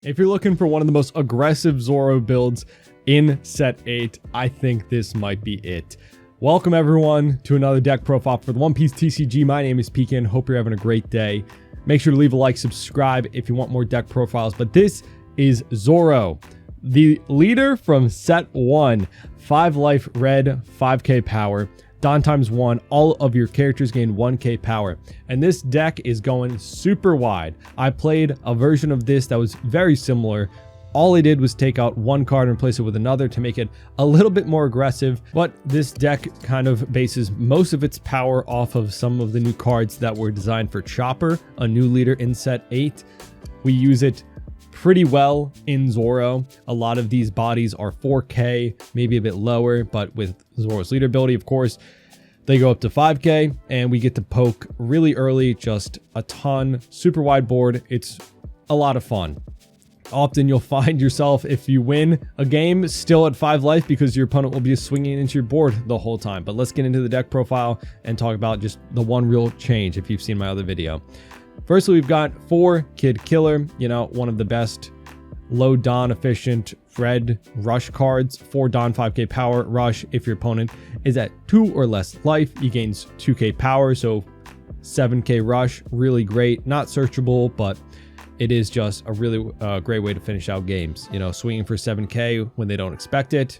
If you're looking for one of the most aggressive Zoro builds in set 8, I think this might be it. Welcome everyone to another deck profile for the One Piece TCG. My name is Pekin. Hope you're having a great day. Make sure to leave a like, subscribe if you want more deck profiles. But this is Zoro, the leader from set 1. 5 life, red, 5k power. Don times 1, all of your characters gain 1k power. And this deck is going super wide. I played a version of this that was very similar. All I did was take out one card and replace it with another to make it a little bit more aggressive. But this deck kind of bases most of its power off of some of the new cards that were designed for Chopper, a new leader in set 8. We use it pretty well in Zoro. A lot of these bodies are 4k, maybe a bit lower, but with Zoro's leader ability, of course, they go up to 5k, and we get to poke really early, just a ton, super wide board. It's a lot of fun. Often you'll find yourself, if you win a game, still at 5 life because your opponent will be swinging into your board the whole time. But let's get into the deck profile and talk about just the one real change if you've seen my other video. Firstly, we've got 4 Kid Killer, one of the best low Don efficient red rush cards. 4 Don 5k power rush. If your opponent is at 2 or less life, he gains 2k power, so 7k rush. Really great. Not searchable, but it is just a really great way to finish out games. Swinging for 7k when they don't expect it.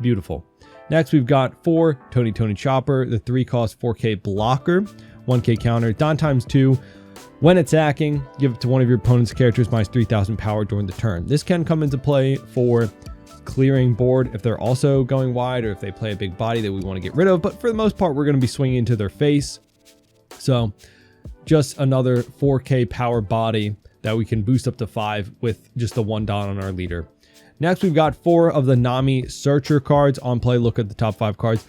Beautiful. Next, we've got 4 Tony Chopper, the 3 cost 4k blocker, 1k counter, Don times 2. When attacking, give it to one of your opponent's characters minus 3,000 power during the turn. This can come into play for clearing board if they're also going wide or if they play a big body that we want to get rid of. But for the most part, we're going to be swinging into their face. So just another 4k power body that we can boost up to 5 with just the 1 Don on our leader. Next, we've got 4 of the Nami Searcher cards on play. Look at the top 5 cards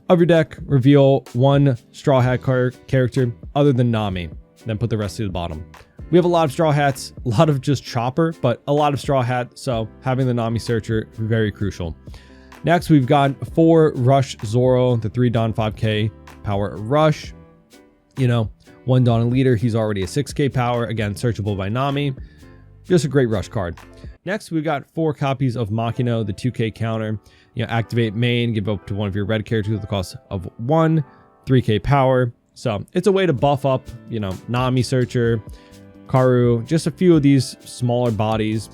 of your deck. Reveal 1 Straw Hat character other than Nami. Then put the rest to the bottom. We have a lot of Straw Hats, a lot of just Chopper, but a lot of Straw Hat, so having the Nami Searcher, very crucial. Next, we've got 4 Rush Zoro, the 3 Don 5k power rush. 1 Don and leader, he's already a 6k power, again, searchable by Nami. Just a great rush card. Next, we've got 4 copies of Makino, the 2k counter. Activate main, give up to one of your red characters with the cost of 1, 3k power. So it's a way to buff up, Nami Searcher, Karu, just a few of these smaller bodies,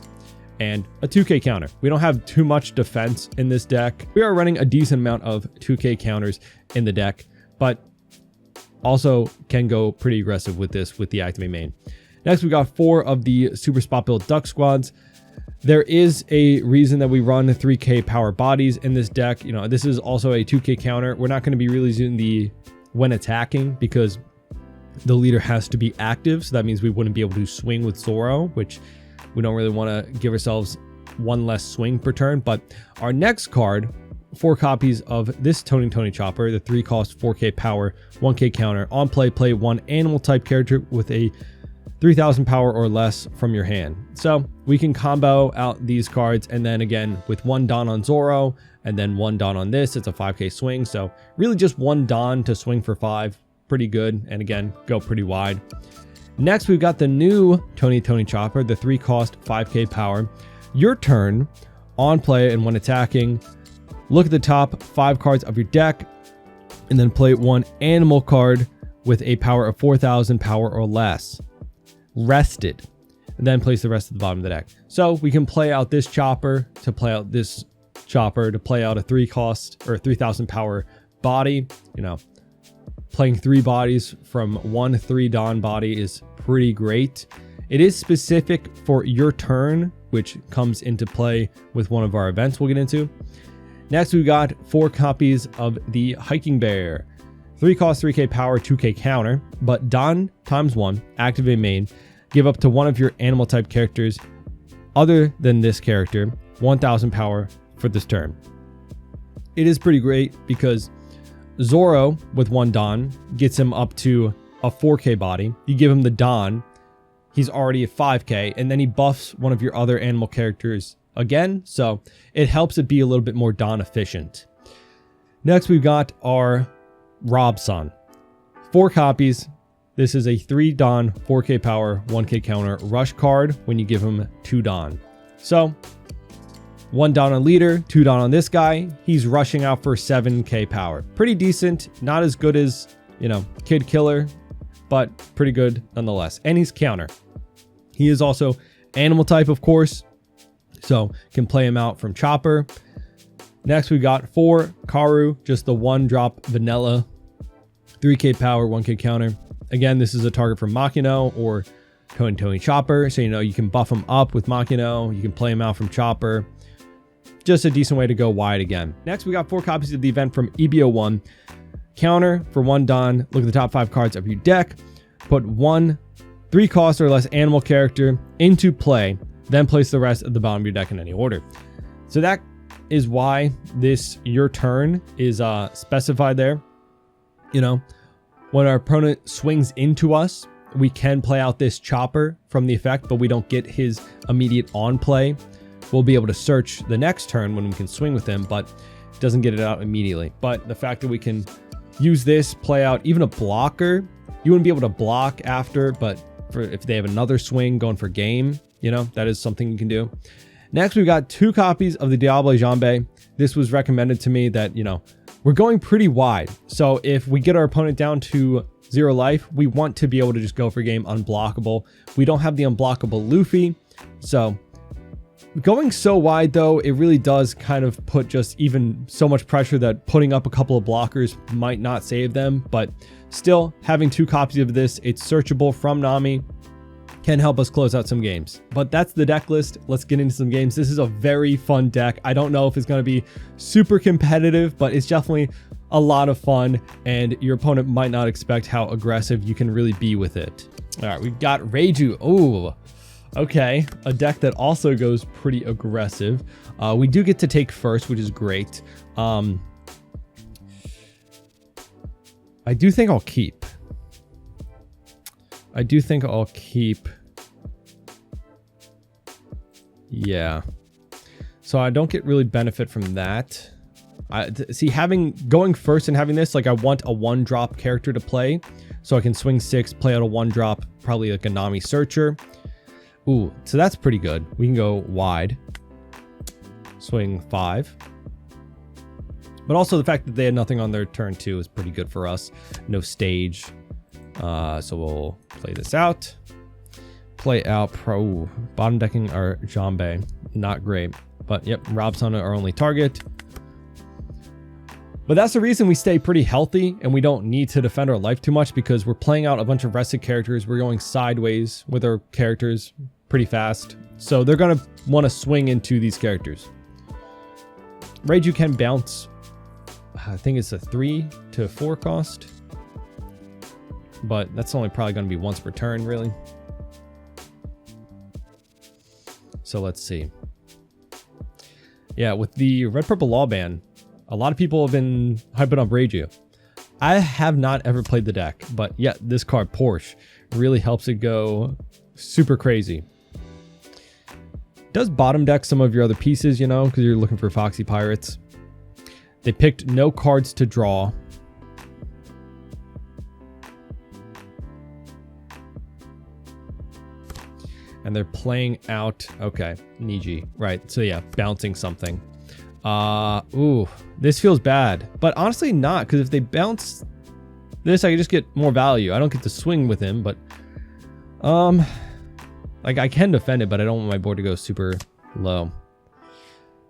and a 2k counter. We don't have too much defense in this deck. We are running a decent amount of 2k counters in the deck, but also can go pretty aggressive with this with the activate main. Next, we got 4 of the super spot build duck squads. There is a reason that we run 3k power bodies in this deck. This is also a 2k counter. We're not going to be really using the when attacking because the leader has to be active, so that means we wouldn't be able to swing with Zoro, which we don't really want to give ourselves one less swing per turn. But our next card, 4 copies of this Tony Chopper, the 3 cost 4k power, 1k counter. On play, play 1 animal type character with a 3,000 power or less from your hand. So we can combo out these cards, and then again with 1 Don on Zoro and then 1 Don on this, it's a 5k swing. So really just 1 Don to swing for 5, pretty good, and again go pretty wide. Next, we've got the new Tony Chopper, the 3 cost 5k power. Your turn, on play and when attacking, look at the top 5 cards of your deck and then play 1 animal card with a power of 4,000 power or less. Rested, and then place the rest at the bottom of the deck. So we can play out this Chopper to play out this Chopper to play out a 3 cost or 3,000 power body. Playing 3 bodies from 1 3 Don body is pretty great. It is specific for your turn, which comes into play with one of our events we'll get into. Next, we got 4 copies of the Hiking Bear. 3 cost 3k power, 2k counter, but Don times 1, activate main, give up to one of your animal type characters other than this character 1,000 power for this turn. It is pretty great because Zoro with 1 Don gets him up to a 4k body. You give him the Don, he's already at 5k, and then he buffs one of your other animal characters again, so it helps it be a little bit more Don efficient. Next, we've got our Robson. 4 copies, This is a 3 Don, 4k power, 1k counter rush card when you give him 2 Don. So 1 Don on leader, 2 Don on this guy. He's rushing out for 7k power. Pretty decent. Not as good as, you know, Kid Killer, but pretty good nonetheless. And he's counter. He is also animal type, of course, so can play him out from Chopper. Next, we got 4 Karu, just the 1 drop vanilla, 3k power, 1k counter. Again, this is a target for Makino or Tony Chopper, so you know you can buff him up with Makino. You can play him out from Chopper. Just a decent way to go wide again. Next, we got 4 copies of the event from EBO1. Counter for 1 Don. Look at the top 5 cards of your deck. Put 1 3 cost or less animal character into play, then place the rest at the bottom of your deck in any order. So that is why this your turn is specified there. You know, when our opponent swings into us, we can play out this Chopper from the effect, but we don't get his immediate on play. We'll be able to search the next turn when we can swing with him, but it doesn't get it out immediately. But the fact that we can use this, play out even a blocker, you wouldn't be able to block after, but for if they have another swing going for game, you know, that is something you can do. Next, we've got 2 copies of the Diable Jambe. This was recommended to me that, you know, we're going pretty wide. So if we get our opponent down to 0 life, we want to be able to just go for game unblockable. We don't have the unblockable Luffy. So going so wide, though, it really does kind of put just even so much pressure that putting up a couple of blockers might not save them. But still, having 2 copies of this, it's searchable from Nami, can help us close out some games. But that's the deck list. Let's get into some games. This is a very fun deck. I don't know if it's going to be super competitive, but it's definitely a lot of fun, and your opponent might not expect how aggressive you can really be with it. All right, we've got Reiju. Oh, okay. A deck that also goes pretty aggressive. We do get to take first, which is great. I do think I'll keep. Yeah. So I don't get really benefit from that. See, going first and having this, like I want a 1-drop character to play, so I can swing 6, play out a 1-drop, probably like a Nami Searcher. Ooh, so that's pretty good. We can go wide, swing 5. But also the fact that they had nothing on their turn 2 is pretty good for us. No stage. So we'll play this out. Play out bottom decking our Jambe. Not great. But yep, Rob's on our only target. But that's the reason we stay pretty healthy and we don't need to defend our life too much, because we're playing out a bunch of rested characters. We're going sideways with our characters pretty fast. So they're going to want to swing into these characters. Reiju can bounce. I think it's a 3 to 4 cost. But that's only probably going to be once per turn, really. So let's see. Yeah, with the red purple law ban, a lot of people have been hyping up Reiju. I have not ever played the deck, but yeah, this card, Porsche, really helps it go super crazy. Does bottom deck some of your other pieces, you know, because you're looking for Foxy Pirates. They picked no cards to draw. And they're playing out, okay, Niji, right? So yeah, bouncing something. Ooh, this feels bad, but honestly not, because if they bounce this, I can just get more value. I don't get to swing with him, but like I can defend it, but I don't want my board to go super low.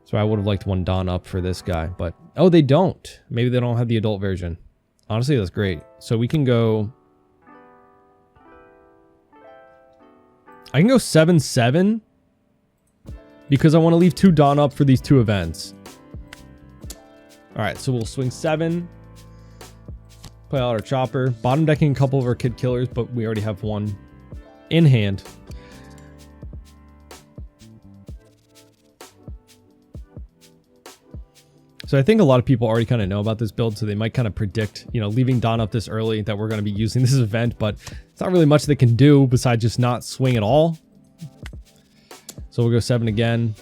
So I would have liked 1 Don up for this guy, but oh, they don't. Maybe they don't have the adult version. Honestly, that's great. So we can go. I can go 7-7 because I want to leave 2 Don up for these 2 events. All right, so we'll swing 7, play out our Chopper, bottom decking a couple of our Kid Killers, but we already have 1 in hand. So I think a lot of people already kind of know about this build, so they might kind of predict, you know, leaving Don up this early that we're going to be using this event, but it's not really much they can do besides just not swing at all. So we'll go 7 again.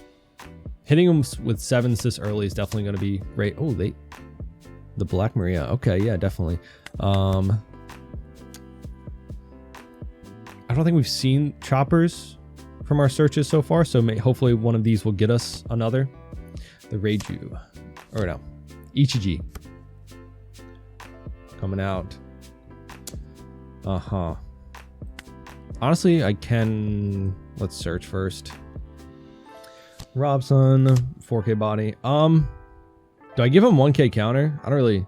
Hitting them with 7s this early is definitely going to be great. Oh, the Black Maria. Okay, yeah, definitely. I don't think we've seen choppers from our searches so far, so hopefully one of these will get us another. The Reiju. Or no. Ichiji. Coming out. Uh-huh. Honestly, I can... Let's search first. Robson, 4K body. Do I give him 1K counter? I don't really...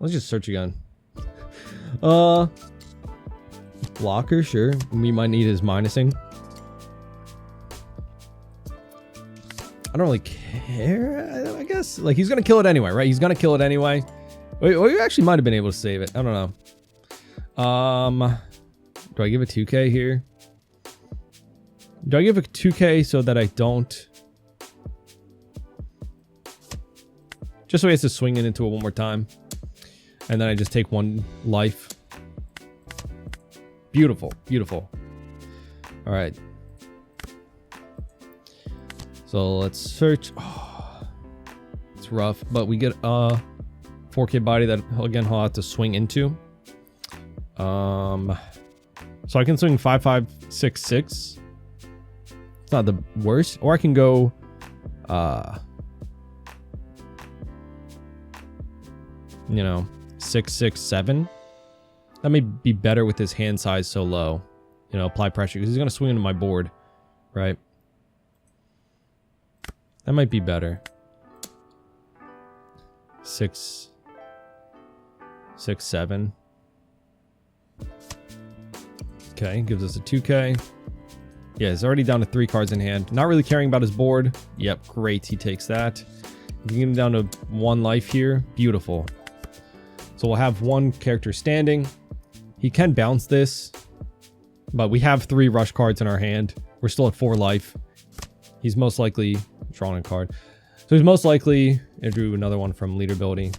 Let's just search again. Blocker, sure. We might need his minusing. I don't really care, I guess. Like, he's gonna kill it anyway, right? He's gonna kill it anyway. Wait, we actually might have been able to save it. I don't know. Do I give a 2K here? Do I give a 2K so that I don't... Just so he has to swing it into it one more time. And then I just take 1 life. Beautiful, beautiful. All right. So let's search. Oh, it's rough, but we get a 4K body that, again, he'll have to swing into. So I can swing 5-5-6-6. It's not the worst. Or I can go... you know, 6-6-7. That may be better with his hand size so low. You know, apply pressure, because he's going to swing into my board, right? That might be better. 6-6-7. Okay, gives us a 2K. Yeah, he's already down to 3 cards in hand. Not really caring about his board. Yep, great, he takes that. We can get him down to 1 life here. Beautiful. So we'll have 1 character standing. He can bounce this, but we have 3 rush cards in our hand. We're still at 4 life. He's most likely drawing a card. So he's most likely to do another one from leader ability.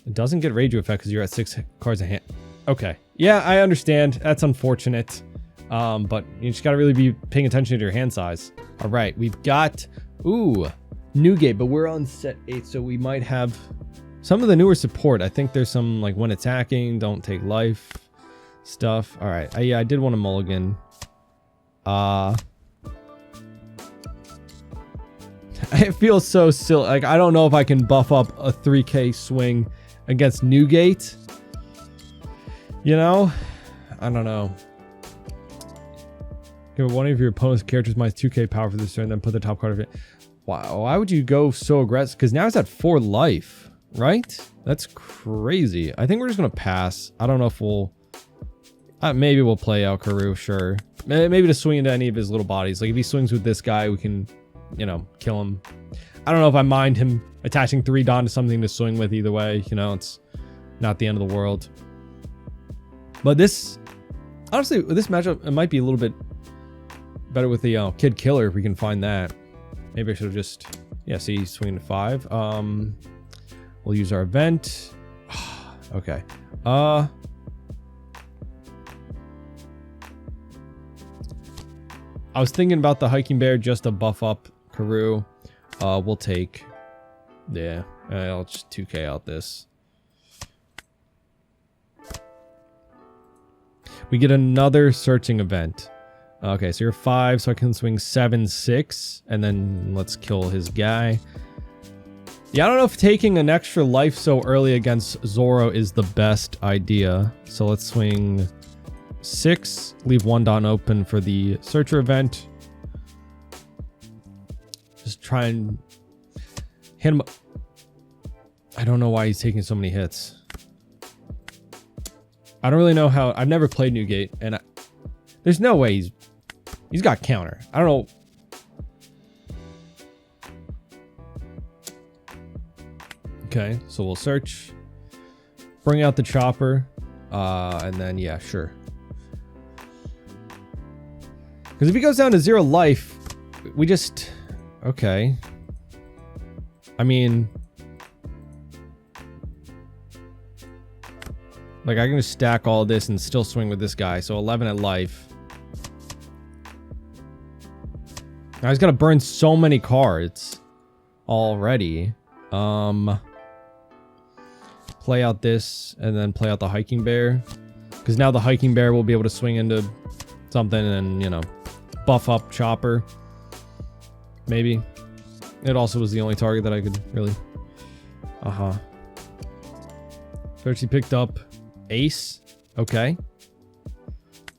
It doesn't get Reiju effect because you're at 6 cards in hand. Okay. Yeah, I understand. That's unfortunate. But you just got to really be paying attention to your hand size. All right. We've got, Newgate, but we're on set 8, so we might have some of the newer support. I think there's some, like, when attacking, don't take life stuff. All right. Yeah, I did want a mulligan. It feels so silly. Like, I don't know if I can buff up a 3K swing against Newgate. You know? I don't know. Give one of your opponent's characters minus 2K power for this turn, then put the top card of it. Wow, why would you go so aggressive? Because now it's at 4 life, right? That's crazy. I think we're just going to pass. I don't know if we'll... maybe we'll play out Karu, sure. Maybe to swing into any of his little bodies. Like, if he swings with this guy, we can, you know, kill him. I don't know if I mind him attaching 3 Dawn to something to swing with either way. You know, it's not the end of the world. But this... Honestly, this matchup, it might be a little bit better with the Kid Killer if we can find that. Maybe I should have just... Yeah, see, swinging to 5. We'll use our event. Okay. I was thinking about the Hiking Bear just to buff up Karu. We'll take... Yeah, I'll just 2K out this. We get another searching event. Okay, so you're 5, so I can swing 7-6, and then let's kill his guy. Yeah, I don't know if taking an extra life so early against Zoro is the best idea. So let's swing 6, leave 1 Dawn open for the Searcher event. Just try and hit him. I don't know why he's taking so many hits. I don't really know how. I've never played Newgate, and there's no way he's got counter. I don't know. Okay, so we'll search, bring out the chopper, and then yeah, sure. Because if he goes down to 0 life, we just... Okay. I mean... Like, I can just stack all this and still swing with this guy. So 11 at life. Now he's got to burn so many cards already. Play out this and then play out the Hiking Bear. Because now the hiking bear will be able to swing into something and, you know, buff up Chopper. Maybe. It also was the only target that I could really... First he picked up Ace. Okay.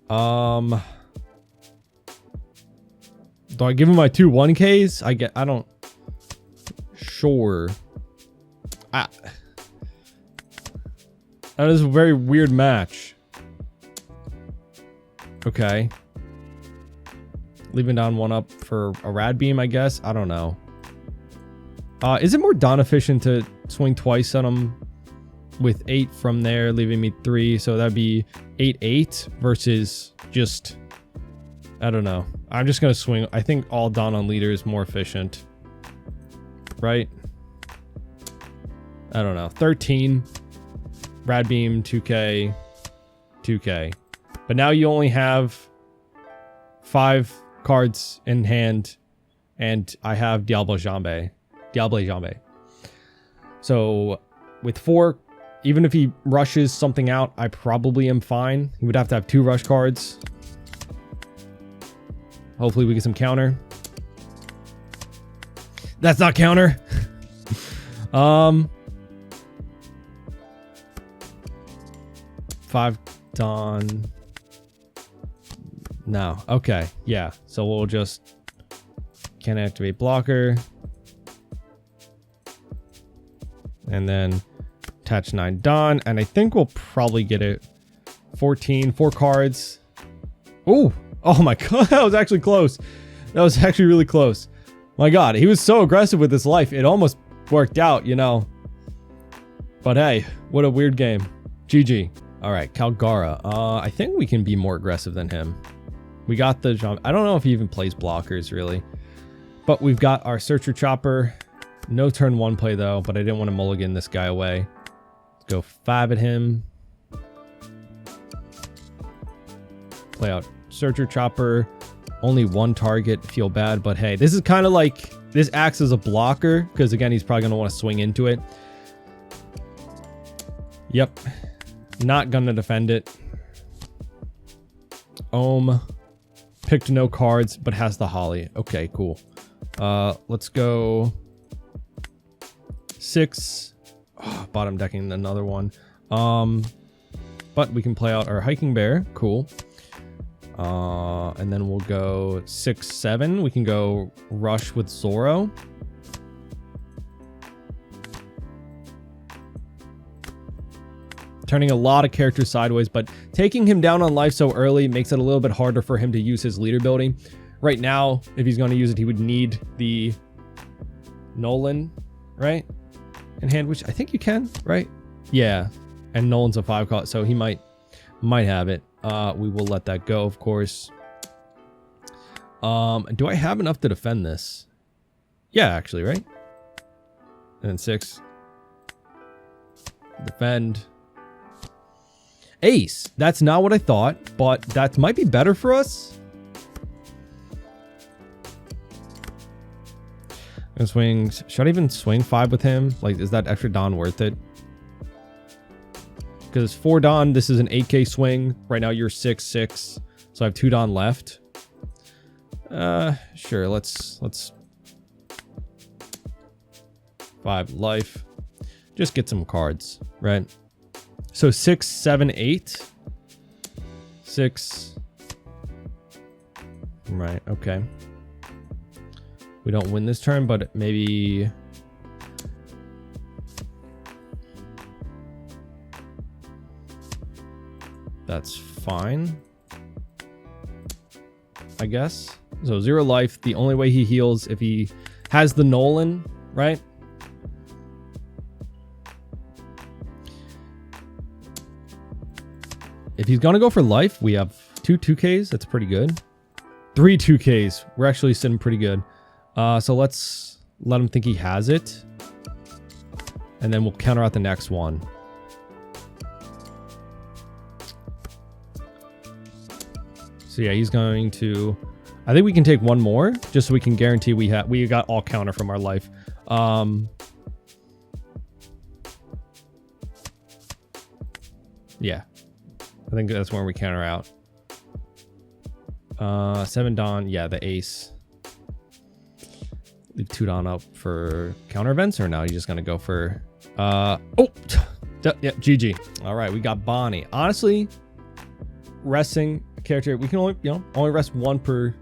Do I give him my 2 1Ks? I don't... Sure. That is a very weird match. Okay. Leaving down 1 up for a Rad Beam, I guess. I don't know. Is it more Dawn efficient to swing twice on him with 8 from there, leaving me 3? So that'd be 8/8 versus just... I don't know. I'm just going to swing. I think all Dawn on leader is more efficient. Right? I don't know. 13. Rad Beam, 2K. 2K. But now you only have 5 cards in hand. And I have Diable Jambe. So with 4, even if he rushes something out, I probably am fine. He would have to have 2 rush cards. Hopefully we get some counter. That's not counter. 5 Dawn. No. Okay. Yeah. So we'll just can't activate blocker. And then attach 9 Dawn. And I think we'll probably get it 14. 4 cards. Ooh. Oh my god. That was actually close. That was actually really close. My god. He was so aggressive with his life. It almost worked out, you know. But hey, what a weird game. GG. All right. Calgara. I think we can be more aggressive than him. We got the... I don't know if he even plays blockers, really. But we've got our Searcher Chopper. No turn 1 play, though. But I didn't want to mulligan this guy away. Let's go 5 at him. Play out Searcher Chopper. Only 1 target. Feel bad. But hey, this is kind of like... This acts as a blocker. Because, again, he's probably going to want to swing into it. Yep. Not going to defend it. Picked no cards, but has the Holly. Okay, cool. Let's go 6. Oh, bottom decking another one. But we can play out our Hiking Bear. Cool. And then we'll go 6, 7. We can go Rush with Zoro. Turning a lot of characters sideways, but taking him down on life so early makes it a little bit harder for him to use his leader ability. Right now, if he's going to use it, he would need the Nolan, right? In hand, which I think you can, right? Yeah. And Nolan's a 5 cost, so he might have it. We will let that go, of course. Do I have enough to defend this? Yeah, actually, right? And then 6. Defend. Ace. That's not what I thought, but that might be better for us. And swings. Should I even swing 5 with him? Like, is that extra Dawn worth it? Because 4 Dawn, this is an 8K swing. Right now you're 6, 6. So I have 2 Dawn left. Sure, let's 5 life. Just get some cards, right? So 6, 7, 8. 6. Right, okay. We don't win this turn, but maybe... That's fine. I guess. So 0 life. The only way he heals if he has the Nolan, right? If he's gonna go for life, we have 2 2Ks. That's pretty good. 3 2Ks. We're actually sitting pretty good. So let's let him think he has it. And then we'll counter out the next one. So yeah, he's going to... I think we can take 1 more, just so we can guarantee we got all counter from our life. Yeah. I think that's when we counter out. 7 Dawn, yeah, the ace. Leave 2 Dawn up for counter events, or now you're just gonna go for yeah, GG. All right, we got Bonney. Honestly, resting a character, we can only rest 1 per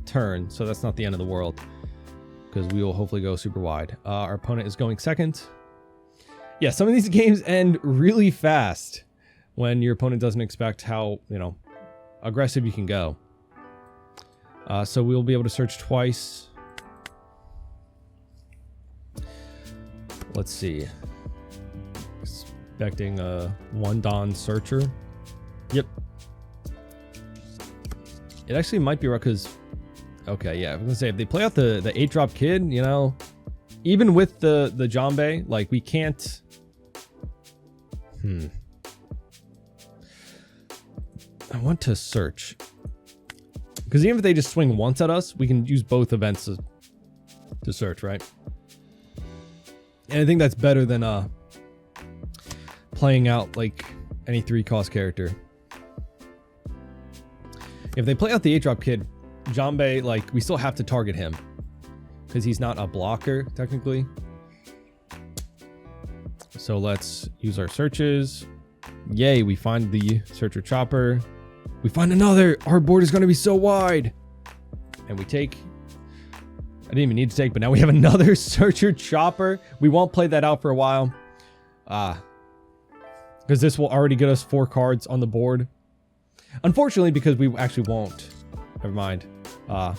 turn, so that's not the end of the world, because we will hopefully go super wide. Our opponent is going second. Yeah, some of these games end really fast when your opponent doesn't expect how, aggressive you can go. So we'll be able to search twice. Let's see. Expecting a 1 Dawn searcher. Yep. It actually might be right because, okay, yeah, I was gonna say if they play out the 8-drop kid, even with the Jambe, like we can't. I want to search. Because even if they just swing once at us, we can use both events to search, right? And I think that's better than playing out like any 3-cost character. If they play out the 8-drop kid, Jambe, like, we still have to target him. Because he's not a blocker, technically. So let's use our searches. Yay, we find the searcher chopper. We find another. Our board is going to be so wide. And we take. I didn't even need to take, but now we have another searcher chopper. We won't play that out for a while. Because this will already get us 4 cards on the board. Unfortunately, because we actually won't. Never mind. We'll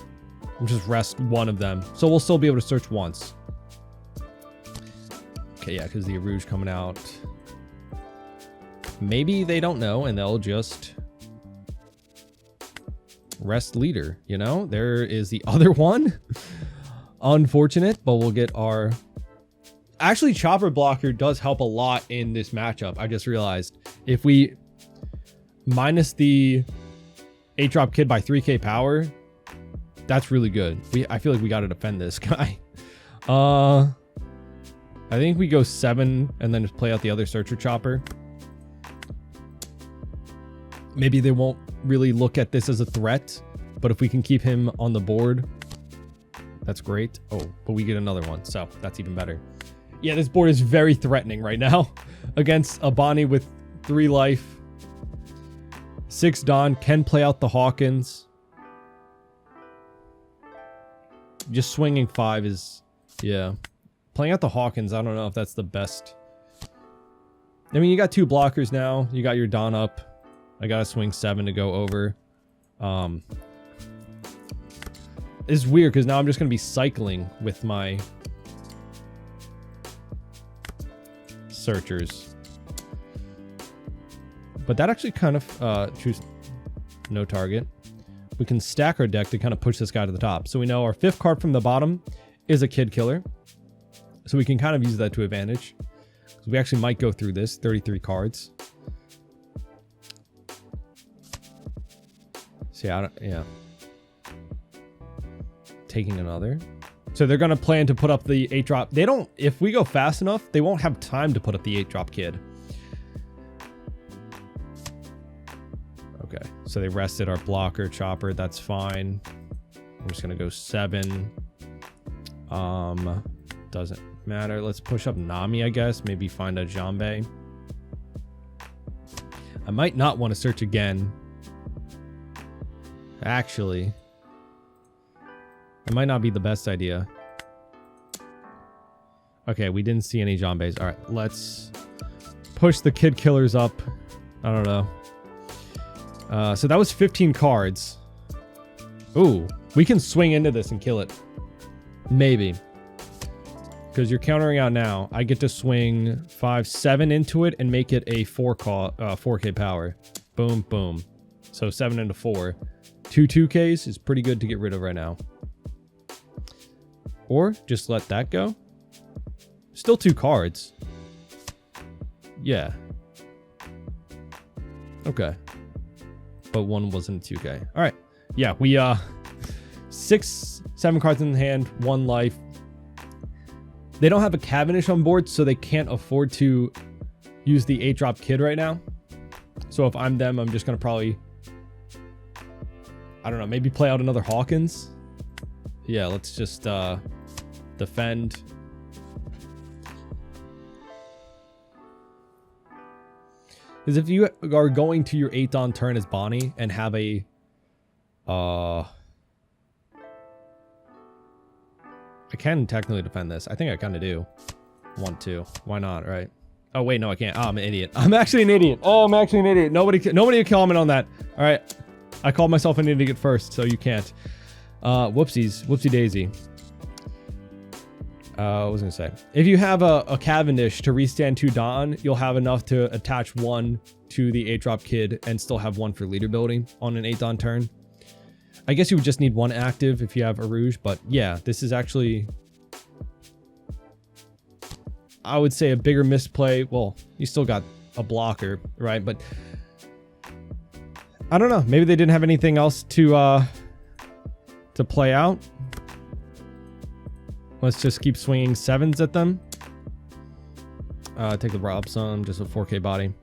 just rest 1 of them. So we'll still be able to search once. Okay, yeah, because the Rouge coming out. Maybe they don't know and they'll just rest leader, There is the other one. Unfortunate, but we'll get our... Actually, chopper blocker does help a lot in this matchup. I just realized if we minus the 8-drop kid by 3k power, that's really good. I feel like we got to defend this guy. I think we go 7 and then just play out the other searcher chopper. Maybe they won't really look at this as a threat, but if we can keep him on the board, that's great. Oh, but we get another one, so that's even better. Yeah, this board is very threatening right now against a Bonney with 3 life. 6 Dawn can play out the Hawkins. Just swinging 5 is, yeah. Playing out the Hawkins, I don't know if that's the best. I mean, you got 2 blockers now. You got your Dawn up. I gotta swing 7 to go over. It's weird because now I'm just gonna be cycling with my searchers. But that actually kind of choose no target. We can stack our deck to kind of push this guy to the top. So we know our 5th card from the bottom is a kid killer. So we can kind of use that to advantage. So we actually might go through this 33 cards. See, yeah. Taking another. So they're going to plan to put up the 8-drop. They don't, if we go fast enough, they won't have time to put up the 8-drop kid. Okay, so they rested our blocker chopper. That's fine. I'm just going to go 7. Doesn't matter. Let's push up Nami, I guess. Maybe find a Jambe. I might not want to search again. Actually, it might not be the best idea. Okay, we didn't see any Jambes. All right, let's push the kid killers up. I don't know. So that was 15 cards. Ooh, we can swing into this and kill it. Maybe. Because you're countering out now. I get to swing 5, 7 into it and make it a 4k power. Boom, boom. So 7 into 4. 2 2Ks is pretty good to get rid of right now. Or just let that go. Still 2 cards. Yeah. Okay. But 1 wasn't 2K. All right. Yeah, we 6, 7 cards in the hand, 1 life. They don't have a Cavendish on board, so they can't afford to use the 8-drop kid right now. So if I'm them, I'm just going to probably, I don't know, maybe play out another Hawkins. Yeah, let's just defend. Because if you are going to your 8-on turn as Bonney and have a... I can technically defend this. I think I kind of do. 1-2. Why not, right? Oh, wait, no, I can't. Oh, I'm an idiot. I'm actually an idiot. Oh, I'm actually an idiot. Nobody can comment on that. All right. I called myself an idiot first, so you can't. Whoopsies. Whoopsie daisy. What was I going to say? If you have a Cavendish to restand 2 Dawn, you'll have enough to attach 1 to the 8-drop kid and still have 1 for leader building on an 8-Dawn turn. I guess you would just need 1 active if you have a Rouge, but yeah, this is actually, I would say, a bigger misplay. Well, you still got a blocker, right? But I don't know. Maybe they didn't have anything else to play out. Let's just keep swinging 7s at them. Take the Robson, just a 4K body.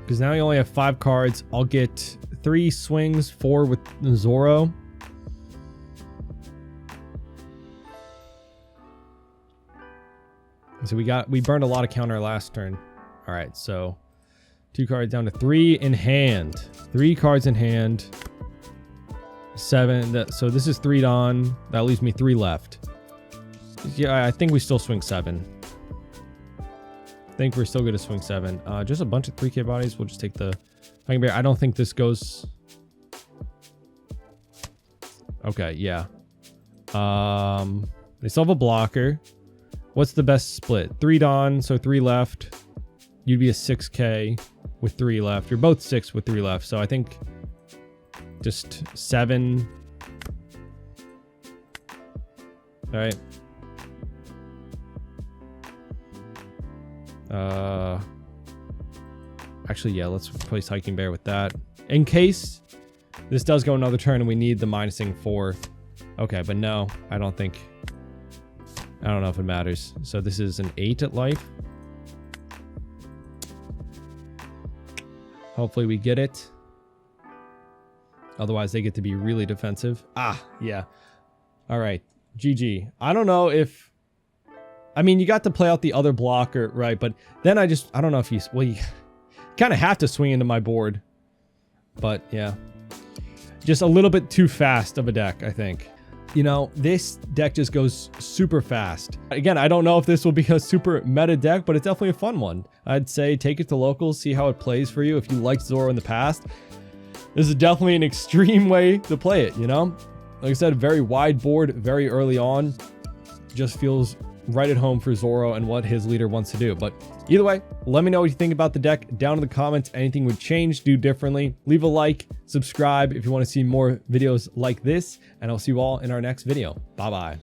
Because now you only have 5 cards. I'll get 3 swings, 4 with Zoro. So we burned a lot of counter last turn. All right, so 2 cards down to 3 in hand. 3 cards in hand. 7. So this is 3 Dawn. That leaves me 3 left. Yeah, I think we still swing 7. I think we're still going to swing 7. Just a bunch of 3K bodies. We'll just take the Flying Bear. I don't think this goes. Okay, yeah. They still have a blocker. What's the best split? 3 Dawn, so 3 left. You'd be a 6K with 3 left. You're both 6 with 3 left. So I think just 7. All right. Actually, yeah, let's replace Hiking Bear with that. In case this does go another turn and we need the minusing 4. Okay, but no, I don't think. I don't know if it matters. So this is an 8 at life. Hopefully we get it. Otherwise, they get to be really defensive. Ah, yeah. All right. GG. I don't know if... I mean, you got to play out the other blocker, right? But then I don't know if you... Well, you kind of have to swing into my board. But, yeah. Just a little bit too fast of a deck, I think. You know, this deck just goes super fast. Again, I don't know if this will be a super meta deck, but it's definitely a fun one. I'd say take it to locals, see how it plays for you. If you liked Zoro in the past, this is definitely an extreme way to play it, you know? Like I said, very wide board, very early on. Just feels right at home for Zoro and what his leader wants to do. But either way, let me know what you think about the deck down in the comments. Anything would change, do differently. Leave a like, subscribe if you want to see more videos like this, and I'll see you all in our next video. Bye-bye.